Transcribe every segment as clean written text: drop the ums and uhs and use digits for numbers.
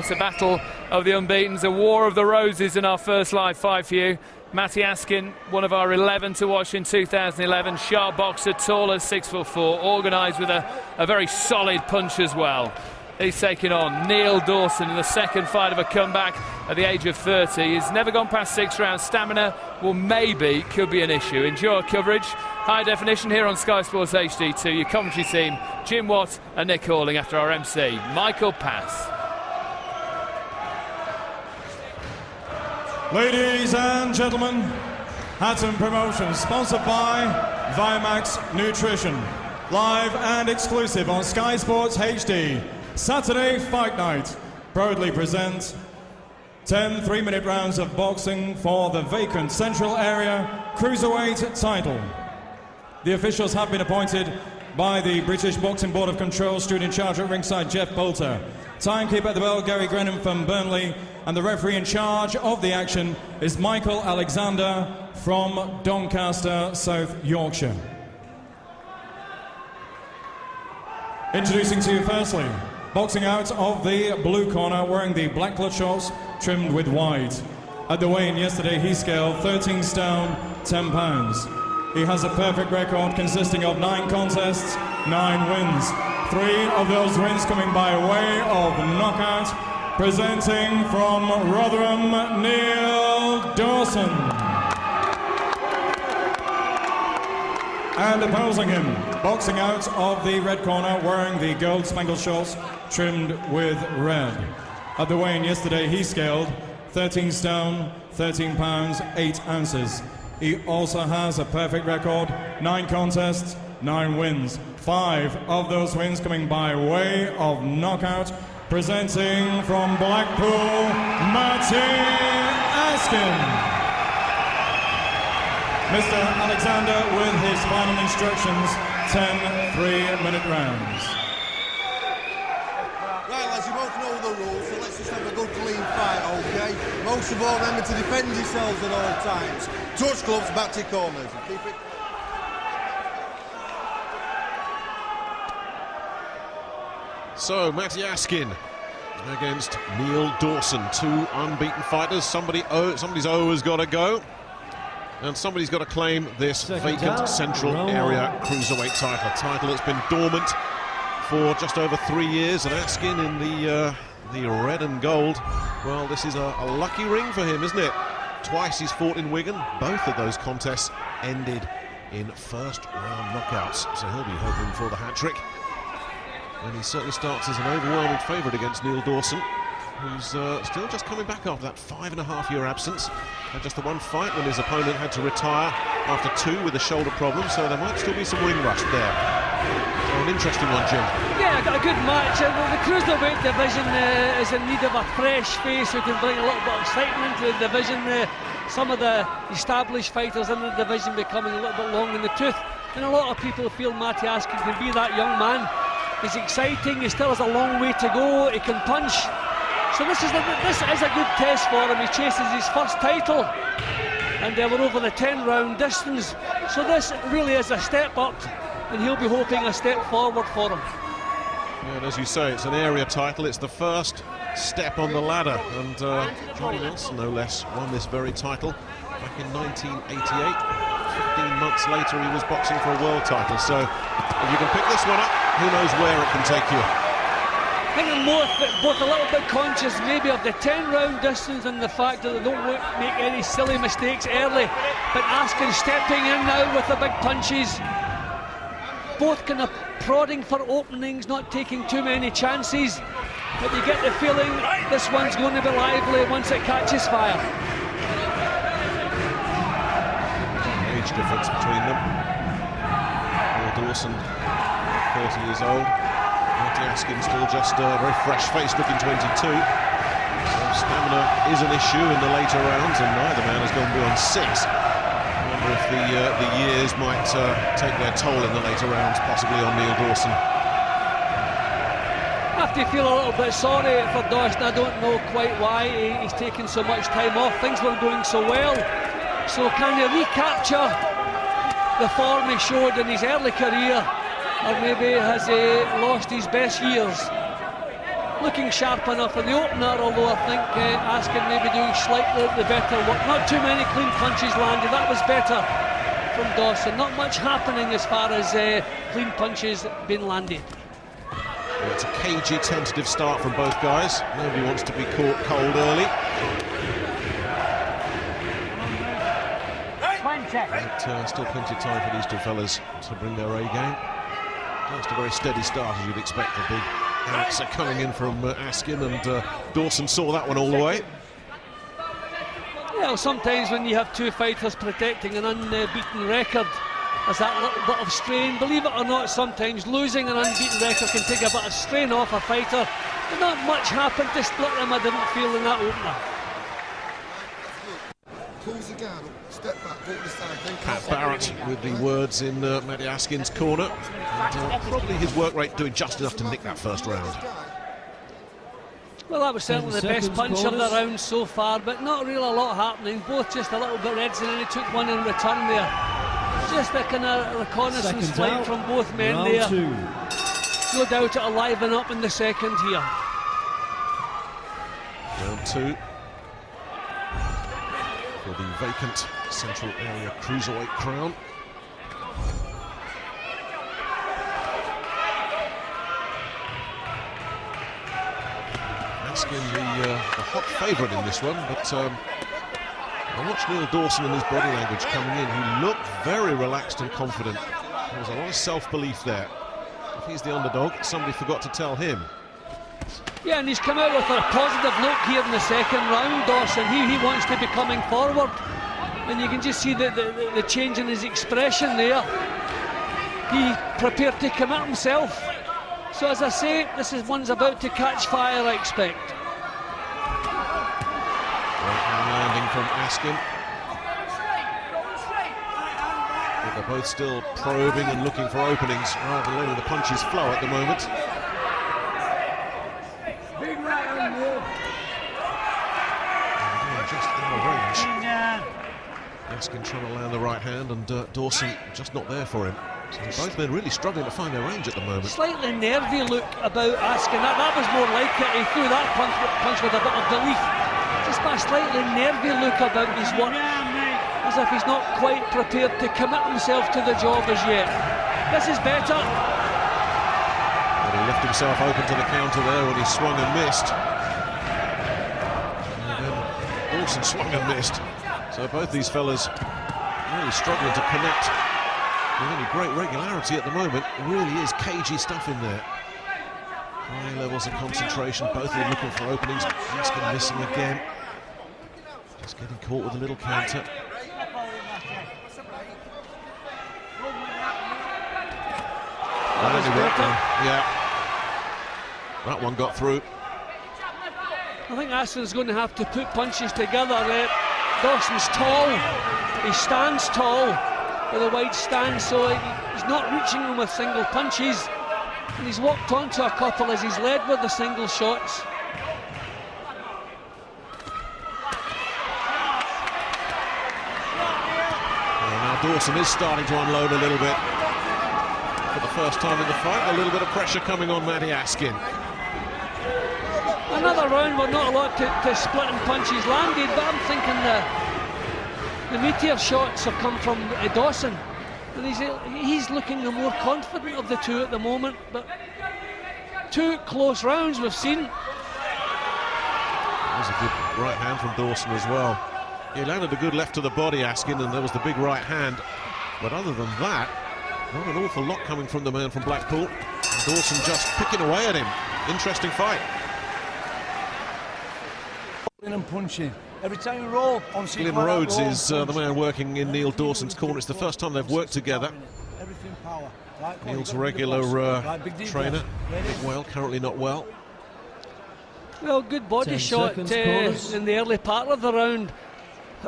It's a battle of the unbeatens, a war of the roses in our first live fight for you. Matty Askin, one of our 11 to watch in 2011, sharp boxer, tall as 6'4", organised with a very solid punch as well. He's taking on Neil Dawson in the second fight of a comeback at the age of 30. He's never gone past 6 rounds. Stamina, well, could be an issue. Enjoy our coverage, high definition here on Sky Sports HD2. Your commentary team, Jim Watt and Nick Halling, after our MC, Michael Pass. Ladies and gentlemen, Hatton Promotions, sponsored by Vimax Nutrition. Live and exclusive on Sky Sports HD. Saturday Fight Night proudly presents 10 3-minute rounds of boxing for the vacant Central Area Cruiserweight title. The officials have been appointed by the British Boxing Board of Control, stood in charge at ringside Jeff Bolter. Timekeeper at the bell, Gary Grenham from Burnley, and the referee in charge of the action is Michael Alexander from Doncaster, South Yorkshire. Introducing to you firstly, boxing out of the blue corner, wearing the black clutch shorts trimmed with white. At the weigh-in yesterday, he scaled 13 stone, 10 pounds. He has a perfect record consisting of 9 contests, 9 wins. 3 of those wins coming by way of knockout. Presenting from Rotherham, Neil Dawson. And opposing him, boxing out of the red corner, wearing the gold-spangled shorts trimmed with red. At the weigh-in yesterday, he scaled 13 stone, 13 pounds, 8 ounces. He also has a perfect record, 9 contests, 9 wins. 5 of those wins coming by way of knockout. Presenting from Blackpool, Matty Askin. Mr. Alexander with his final instructions, 10 3-minute rounds. Right, lads, you both know the rules, so let's just have a good clean fight, okay? Most of all, remember to defend yourselves at all times. Touch gloves, back to your corners, and keep it. So, Matty Askin against Neil Dawson, 2 unbeaten fighters. Somebody's O has got to go, and somebody's got to claim this vacant Central Area Cruiserweight title. A title that's been dormant for just over 3 years, and Askin in the red and gold. Well, this is a lucky ring for him, isn't it? Twice he's fought in Wigan. Both of those contests ended in first-round knockouts, so he'll be hoping for the hat-trick. And he certainly starts as an overwhelming favourite against Neil Dawson, who's still just coming back after that 5.5-year absence. Had just the one fight when his opponent had to retire after 2 with a shoulder problem, so there might still be some ring rust there. So an interesting one, Jim. Yeah, got a good match. The Cruiserweight division is in need of a fresh face who can bring a little bit of excitement to the division. Some of the established fighters in the division becoming a little bit long in the tooth, and a lot of people feel Matty Askin can be that young man. He's exciting, he still has a long way to go, he can punch. So this is a good test for him. He chases his first title, and we're over the 10-round distance. So this really is a step up, and he'll be hoping a step forward for him. Yeah, and as you say, it's an area title, it's the first step on the ladder, and Johnny Nelson, no less, won this very title back in 1988. 15 months later he was boxing for a world title, so if you can pick this one up, who knows where it can take you. I think I'm both a little bit conscious maybe of the 10-round distance and the fact that they don't make any silly mistakes early, but Askin stepping in now with the big punches, both kind of prodding for openings, not taking too many chances, but you get the feeling this one's going to be lively once it catches fire. Difference between them. Neil Dawson, 30 years old. Matty Askin still just very fresh-faced, looking 22. So stamina is an issue in the later rounds, and neither man has gone beyond 6. I wonder if the years might take their toll in the later rounds, possibly on Neil Dawson. I have to feel a little bit sorry for Dawson. I don't know quite why he's taken so much time off. Things weren't going so well. So can he recapture the form he showed in his early career, or maybe has he lost his best years? looking sharp enough in the opener, although I think Askin maybe doing slightly the better work. Not too many clean punches landed, that was better from Dawson. Not much happening as far as clean punches being landed. Well, it's a cagey, tentative start from both guys. Nobody wants to be caught cold early. But still plenty of time for these two fellas to bring their A game. Just a very steady start, as you'd expect. The big answer coming in from Askin, and Dawson saw that one all the way. Yeah, well, sometimes when you have two fighters protecting an unbeaten record, there's that little bit of strain. Believe it or not, sometimes losing an unbeaten record can take a bit of strain off a fighter. But not much happened to split them, I didn't feel, in that opener. Pulls the guard up, step back, go to the side, then Pat Barrett with the words in Matty Askin's corner. And, probably his work rate doing just enough to nick that first round. Well, that was certainly the best punch of the round so far, but not really a lot happening. Both just a little bit reds, and then he took one in return there. Just a kind of reconnaissance flight from both men round there. two. No doubt it'll liven up in the second here. Round two for the vacant Central Area Cruiserweight crown. Askin, the hot favourite in this one, but I watched Neil Dawson and his body language coming in. He looked very relaxed and confident. There was a lot of self-belief there. If he's the underdog, somebody forgot to tell him. Yeah, and he's come out with a positive look here in the second round, Dawson. He wants to be coming forward, and you can just see the change in his expression there. He prepared to commit himself. So as I say, this is one's about to catch fire, I expect. Landing from Askin. But they're both still probing and looking for openings rather than letting the punches flow at the moment. And just out of range. Askin trying to land the right hand, and Dawson just not there for him. So both men really struggling to find their range at the moment. Slightly nervy look about Askin. That was more like it. He threw that punch with a bit of belief. Just a slightly nervy look about his work, as if he's not quite prepared to commit himself to the job as yet. This is better. But he left himself open to the counter there when he swung and missed. And then Dawson swung and missed. So both these fellas really struggling to connect with any great regularity at the moment. It really is cagey stuff in there. High levels of concentration, both of them looking for openings. Askin missing again. Just getting caught with a little counter. Yeah, that one got through. I think Askin's going to have to put punches together. Dawson's tall. He stands tall with a wide stance, so he's not reaching him with single punches. And he's walked onto a couple as he's led with the single shots. Well, now Dawson is starting to unload a little bit. For the first time in the fight, a little bit of pressure coming on Matty Askin. Another round where not a lot to splitting punches landed, but I'm thinking the meteor shots have come from Dawson. And he's looking the more confident of the two at the moment, but two close rounds we've seen. There's a good right hand from Dawson as well. He landed a good left to the body, Askin, and there was the big right hand. But other than that, not an awful lot coming from the man from Blackpool. And Dawson just picking away at him. Interesting fight. And punching. Every time you roll on Glenn Rhodes is the man working in Neil Dawson's corner. It's the first time they've worked together. Neil's regular trainer, well, currently not well. Well, good body shot in the early part of the round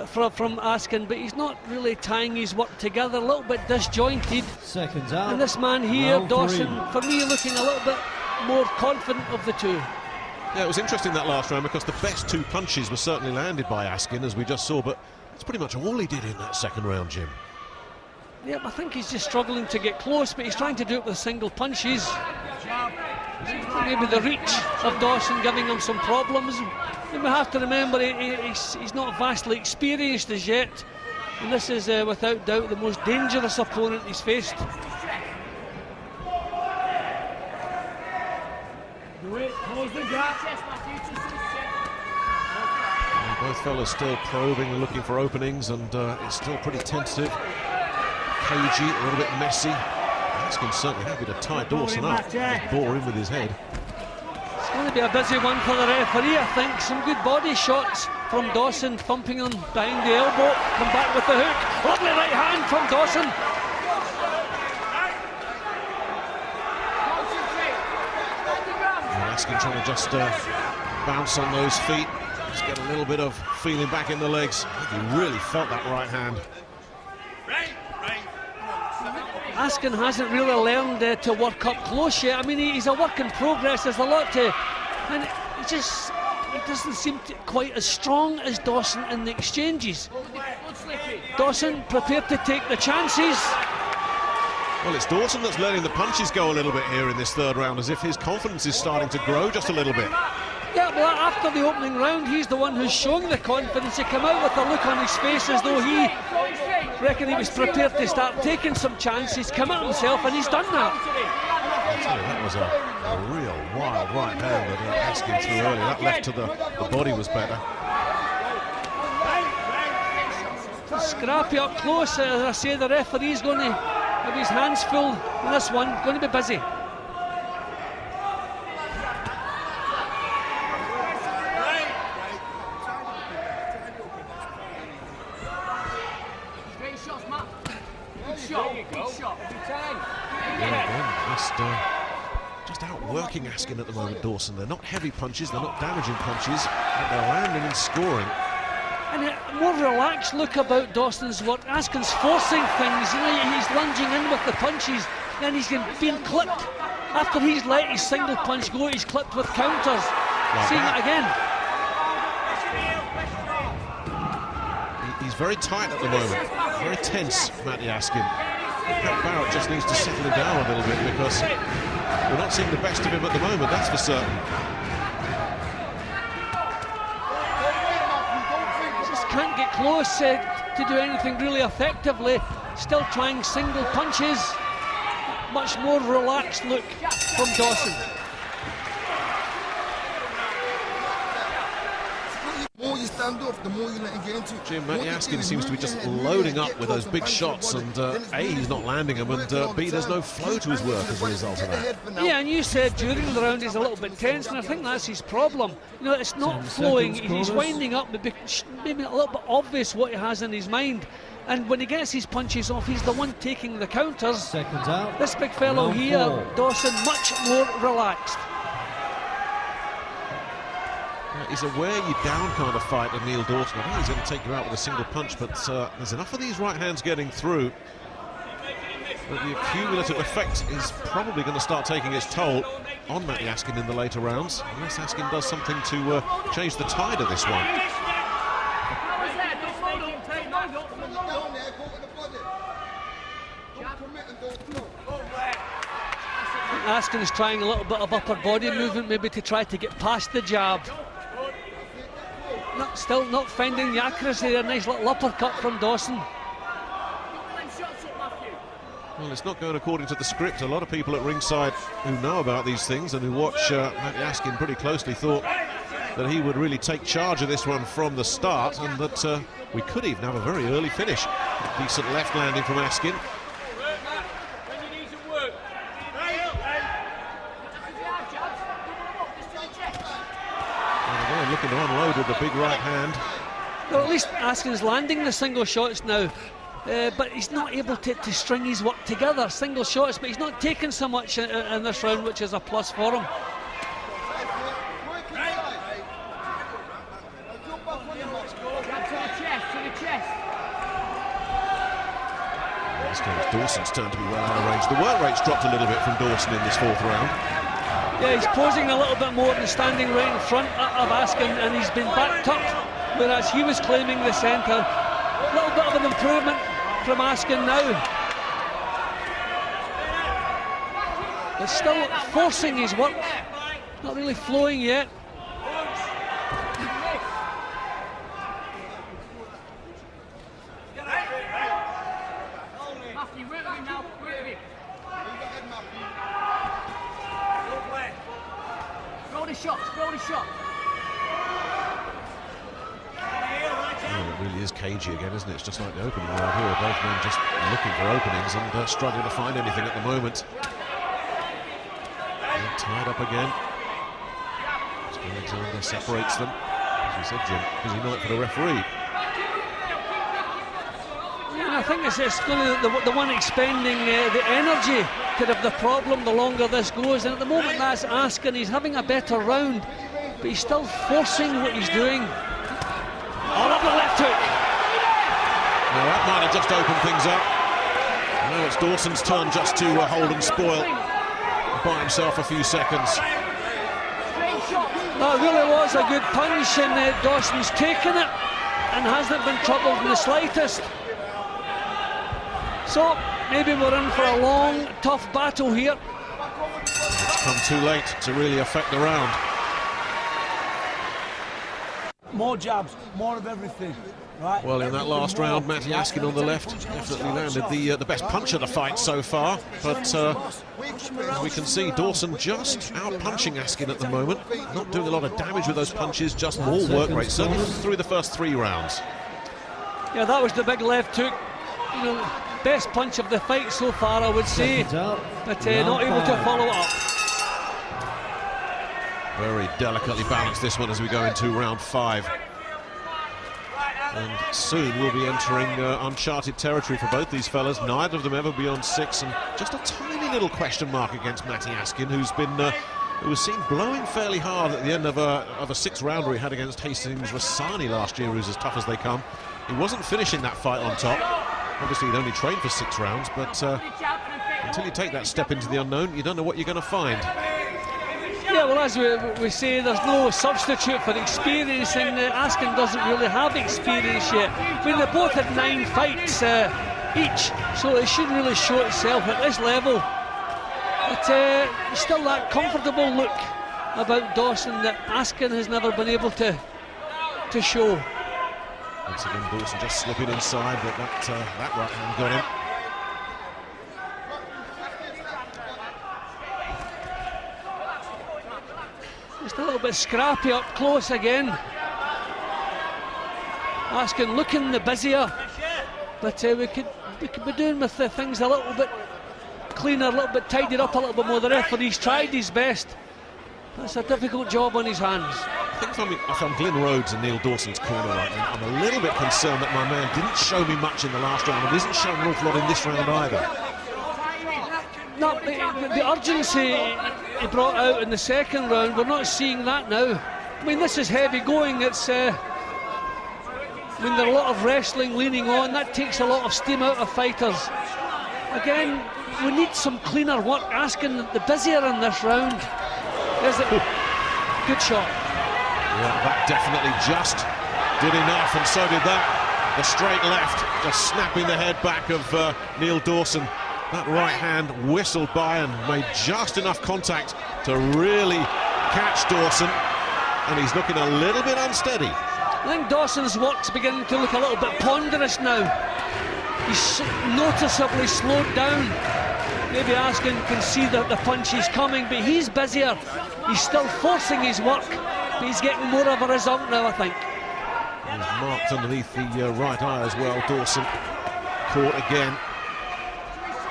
from Askin, but he's not really tying his work together, a little bit disjointed. Seconds out. And this man here, Round Dawson, three. for me, looking a little bit more confident of the two. Yeah, it was interesting that last round because the best two punches were certainly landed by Askin, as we just saw, but that's pretty much all he did in that second round, Jim. Yeah, I think he's just struggling to get close, but he's trying to do it with single punches. maybe the reach of Dawson giving him some problems. And we have to remember he's not vastly experienced as yet, and this is without doubt the most dangerous opponent he's faced. Both fellas still probing and looking for openings, and it's still pretty tentative, cagey, a little bit messy. Askin certainly happy to tie Dawson up, just bore in with his head. It's going to be a busy one for the referee, I think. Some good body shots from Dawson, thumping him behind the elbow, come back with the hook. Lovely right hand from Dawson. Askin trying to just bounce on those feet, just get a little bit of feeling back in the legs. I think he really felt that right hand. Askin hasn't really learned to work up close yet. I mean, he's a work in progress. There's a lot to, and he doesn't seem quite as strong as Dawson in the exchanges. Dawson prepared to take the chances. Well, it's Dawson that's letting the punches go a little bit here in this third round, as if his confidence is starting to grow just a little bit. Yeah, well, after the opening round, he's the one who's showing the confidence. He came out with a look on his face as though he reckoned he was prepared to start taking some chances, come at himself, and he's done that. I'll tell you, that was a real wild right hand that Askin threw earlier. That left to the body was better. Scrappy up close. As I say, the referee's going to have his hands full in this one, going to be busy. Just outworking Askin at the moment, Dawson. They're not heavy punches, they're not damaging punches, but they're landing and scoring. And a more relaxed look about Dawson's work. Askin's forcing things, you know, he's lunging in with the punches, then he's being clipped. After he's let his single punch go, he's clipped with counters. Like Seeing it again. He's very tight at the moment, very tense, Matty Askin. Pat Barrett just needs to settle him down a little bit, because we're not seeing the best of him at the moment, that's for certain. Just can't get close to do anything really effectively. Still trying single punches. Much more relaxed look from Dawson. The more you stand off, the more you let him get into it. Jim, Matty Askin seems to be just loading up with those big shots, and A, he's not landing them, and B, there's no flow to his work as a result of that. Yeah, and you said during the round he's a little bit tense, and I think that's his problem. You know, it's not flowing, he's winding up, maybe a little bit obvious what he has in his mind. And when he gets his punches off, he's the one taking the counters. Seconds out. This big fellow here, Dawson, much more relaxed. He's a wear you down kind of fighter, Neil Dawson. I think he's going to take you out with a single punch, but there's enough of these right hands getting through that the accumulative effect is probably going to start taking its toll on Matty Askin in the later rounds, unless Askin does something to change the tide of this one. Askin is trying a little bit of upper body movement, maybe to try to get past the jab. Still not finding the accuracy there. Nice little uppercut from Dawson. Well, it's not going according to the script. A lot of people at ringside who know about these things and who watch Matty Askin pretty closely thought that he would really take charge of this one from the start, and that we could even have a very early finish. Decent left landing from Askin. Looking to unload with the big right hand. Well, at least Askin's landing the single shots now, but he's not able to string his work together. Single shots, but he's not taking so much in this round, which is a plus for him. It's Dawson's turn to be well out of range. The work rate's dropped a little bit from Dawson in this fourth round. Yeah, he's posing a little bit more than standing right in front of Askin, and he's been backed up, whereas he was claiming the centre. A little bit of an improvement from Askin now. But still forcing his work. Not really flowing yet. It really is cagey again, isn't it? It's just like the opening round here. Both men just looking for openings and struggling to find anything at the moment. And tied up again. Alexander separates them. As you said, Jim, busy night for the referee. Yeah, I think it's really the one expending the energy could have the problem the longer this goes. And at the moment, that's Askin. He's having a better round, but he's still forcing what he's doing. Oh, lovely left hook. Now that might have just opened things up. Now it's Dawson's turn just to hold and spoil. Buy himself a few seconds. That really was a good punch, and Dawson's taken it and hasn't been troubled in the slightest. So maybe we're in for a long, tough battle here. It's come too late to really affect the round. More jabs, more of everything. Right. Well, in that last round, Matty Askin on the left definitely landed the best punch of the fight so far. But as we can see, Dawson just out-punching Askin at the moment. Not doing a lot of damage with those punches, just more work rate, certainly through the first 3 rounds. Yeah, that was the big left hook. You know, best punch of the fight so far, I would say. But not able to follow it up. Very delicately balanced this one as we go into round 5. And soon we'll be entering uncharted territory for both these fellas. Neither of them ever beyond 6, and just a tiny little question mark against Matty Askin, who was seen blowing fairly hard at the end of a 6-rounder he had against Hastings Rassani last year, who's as tough as they come. He wasn't finishing that fight on top. Obviously he'd only trained for 6 rounds, but until you take that step into the unknown, you don't know what you're going to find. Yeah, well, as we say, there's no substitute for experience, and Askin doesn't really have experience yet. I mean, they both had 9 fights each, so it should really show itself at this level. But still that comfortable look about Dawson that Askin has never been able to show. Once again, Dawson just slipping inside, but that right hand got him. Just a little bit scrappy up close again. Askin looking the busier, but we could be doing with the things a little bit cleaner, a little bit tidied up a little bit more. The referee's tried his best. That's a difficult job on his hands. I think if I'm Glyn Rhodes in Neil Dawson's corner right now, I'm a little bit concerned that my man didn't show me much in the last round and isn't showing an awful lot in this round either. No, the urgency he brought out in the second round, we're not seeing that now. I mean, this is heavy going. It's when there's a lot of wrestling leaning on, that takes a lot of steam out of fighters. Again, we need some cleaner work. Asking the busier in this round. There's it. Good shot. Yeah, that definitely just did enough, and so did that. The straight left, just snapping the head back of Neil Dawson. That right hand whistled by and made just enough contact to really catch Dawson, and he's looking a little bit unsteady. I think Dawson's work's beginning to look a little bit ponderous now. He's noticeably slowed down. Maybe Askin can see that the punch is coming, but he's busier. He's still forcing his work, but he's getting more of a result now, I think. He's marked underneath the right eye as well, Dawson. Caught again.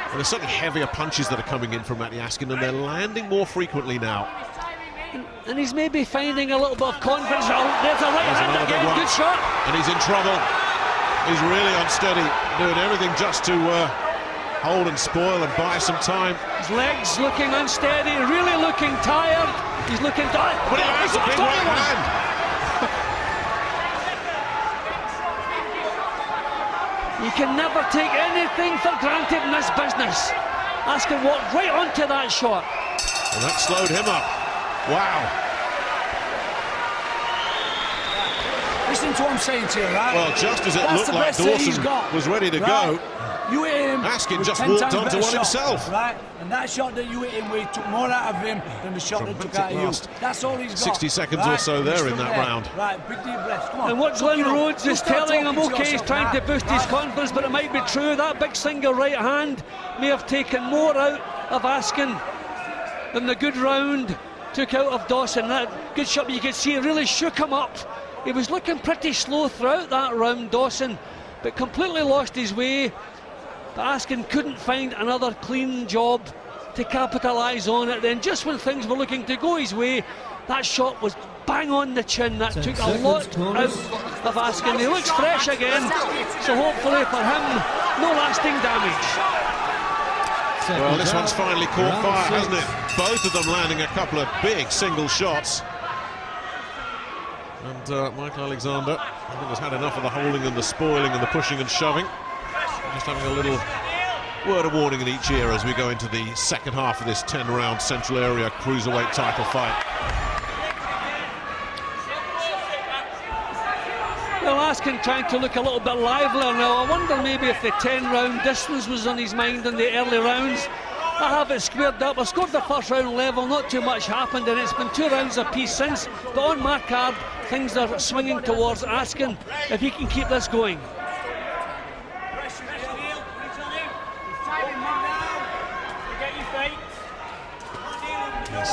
And there's certainly heavier punches that are coming in from Matty Askin, and they're landing more frequently now. And he's maybe finding a little bit of confidence. Oh, there's a right hand again, good shot. And he's in trouble. He's really unsteady, doing everything just to hold and spoil and buy some time. His legs looking unsteady, really looking tired. He's looking tired. But he has a big right hand. You can never take anything for granted in this business. Askin walked right onto that shot. Well, that slowed him up. Wow. listen to what I'm saying to you, right? Well, just as it That's looked the like best that he's Dawson got, was ready to right? go, You hit him. Askin with just 10 walked times onto better one shot, himself. right? And that shot that you hit him with took more out of him than the shot that took out of you. last That's all he's got. 60 seconds or right? so And there he's in still that there. round. Right, big deep breaths. Come on. And what Suck Glenn it up. Rhodes is Just start telling him, talking to okay, he's yourself, trying to right? boost his confidence, but it might be true. That big single right hand may have taken more out of Askin than the good round took out of Dawson. That good shot, but you could see it really shook him up. He was looking pretty slow throughout that round, Dawson, but completely lost his way. But Askin couldn't find another clean job to capitalise on it. Then just when things were looking to go his way, that shot was bang on the chin. That took a lot out of Askin. He looks fresh again, so hopefully for him, no lasting damage. Well, this one's finally caught fire, hasn't it? Both of them landing a couple of big single shots. And Michael Alexander, I think, has had enough of the holding and the spoiling and the pushing and shoving. Just having a little word of warning in each ear as we go into the second half of this 10-round Central Area Cruiserweight title fight. Well, Askin trying to look a little bit livelier now. I wonder maybe if the 10-round distance was on his mind in the early rounds. I have it squared up. I scored the first round level, not too much happened, and it's been 2 rounds apiece since. But on my card, things are swinging towards Askin if he can keep this going.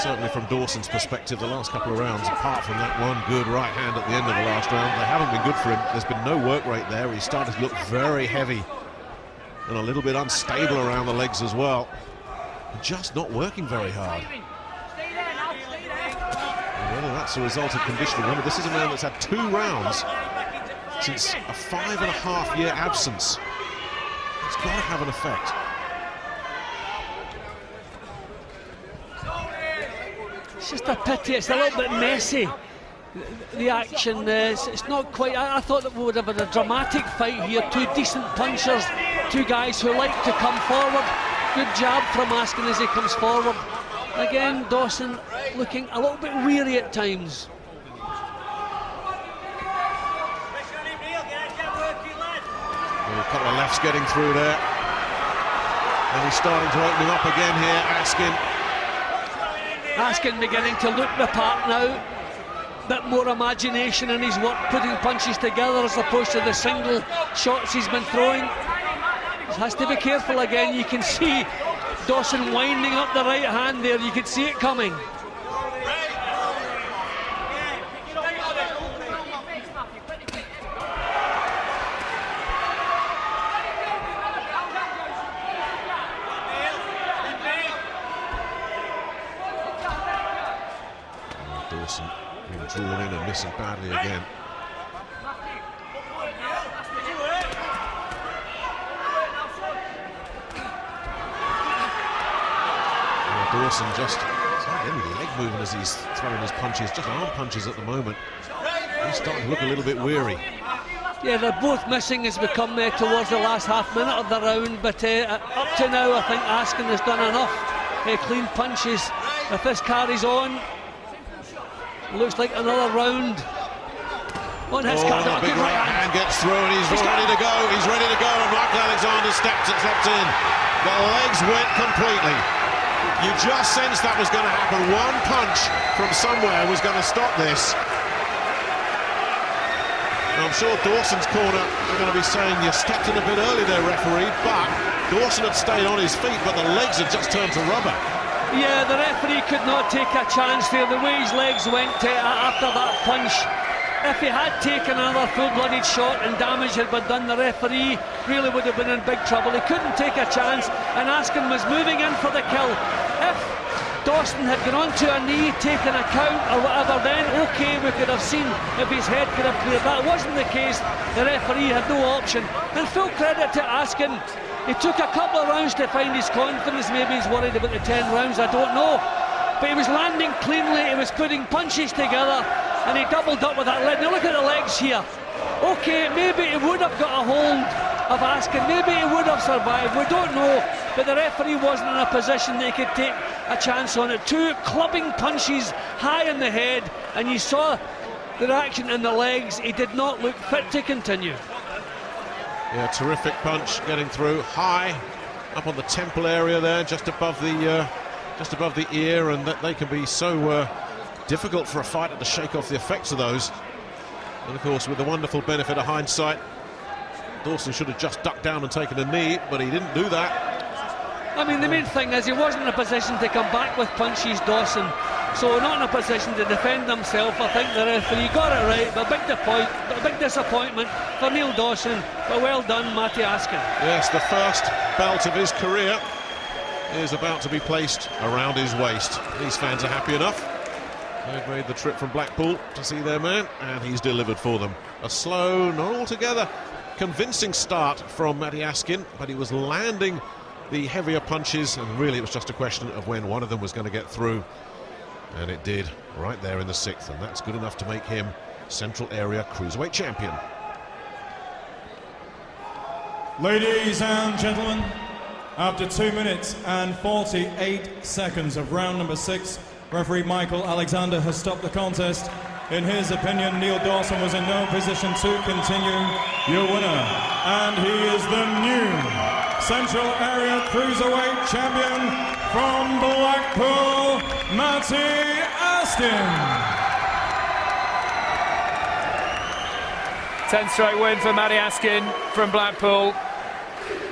Certainly from Dawson's perspective, the last couple of rounds, apart from that one good right hand at the end of the last round, they haven't been good for him. There's been no work rate there. He's started to look very heavy and a little bit unstable around the legs as well. Just not working very hard. And whether that's a result of conditioning, remember, this is a man that's had 2 rounds since a 5.5-year absence. It's got to have an effect. It's just a pity, it's a little bit messy, the action. It's not quite, I thought that we would have had a dramatic fight here. 2 decent punchers, 2 guys who like to come forward. Good jab from Askin as he comes forward. Again, Dawson looking a little bit weary at times. A couple of lefts getting through there. And he's starting to open him up again here, Askin. Askin beginning to look the part now. Bit more imagination in his work, putting punches together as opposed to the single shots he's been throwing. He has to be careful again. You can see Dawson winding up the right hand there. You can see it coming. Dawson being drawn in and missing badly again. Dawson just not any leg movement as he's throwing his punches, just arm punches at the moment. He's starting to look a little bit weary. Yeah, they're both missing as we come there towards the last half minute of the round, but up to now I think Askin has done enough clean punches. If this carries on, looks like another round on his card. The big right hand gets through and he's ready to go. He's ready to go, and Michael Alexander stepped in. The legs went completely. You just sensed that was going to happen. One punch from somewhere was going to stop this. And I'm sure Dawson's corner are going to be saying, you stepped in a bit early there, referee, but Dawson had stayed on his feet, but the legs had just turned to rubber. Yeah, the referee could not take a chance there. The way his legs went after that punch, if he had taken another full-blooded shot and damage had been done, the referee really would have been in big trouble. He couldn't take a chance, and Askin was moving in for the kill. If Dawson had gone onto a knee, taken a count or whatever, then okay, we could have seen if his head could have cleared. That wasn't the case. The referee had no option. And full credit to Askin. He took a couple of rounds to find his confidence. Maybe he's worried about the 10 rounds, I don't know. But he was landing cleanly, he was putting punches together, and he doubled up with that leg. Now look at the legs here. Okay, maybe he would have got a hold of Askin, maybe he would have survived, we don't know. But the referee wasn't in a position that he could take a chance on it. 2 clubbing punches high in the head, and you saw the reaction in the legs, he did not look fit to continue. Yeah, terrific punch getting through high up on the temple area there, just above the ear, and that they can be so difficult for a fighter to shake off the effects of those. And of course, with the wonderful benefit of hindsight, Dawson should have just ducked down and taken a knee, but he didn't do that. I mean, the main thing is he wasn't in a position to come back with punches, Dawson. So not in a position to defend himself. I think the referee got it right, but a big disappointment for Neil Dawson. But well done, Matty Askin. Yes, the first belt of his career is about to be placed around his waist. These fans are happy enough. They've made the trip from Blackpool to see their man, and he's delivered for them. A slow, not altogether convincing start from Matty Askin, but he was landing the heavier punches, and really it was just a question of when one of them was going to get through. And it did, right there in the 6th, and that's good enough to make him Central Area Cruiserweight champion. Ladies and gentlemen, after 2 minutes and 48 seconds of round number 6, referee Michael Alexander has stopped the contest. In his opinion, Neil Dawson was in no position to continue. Your winner, and he is the new Central Area Cruiserweight champion from Blackpool, Matty Askin. 10th straight win for Matty Askin from Blackpool.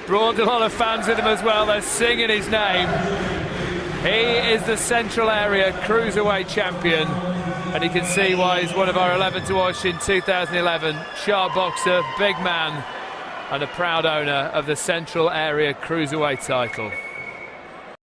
Brought a lot of fans with him as well. They're singing his name. He is the Central Area Cruiserweight champion, and you can see why he's one of our 11 to watch in 2011. Sharp boxer, big man, and a proud owner of the Central Area Cruiserweight title.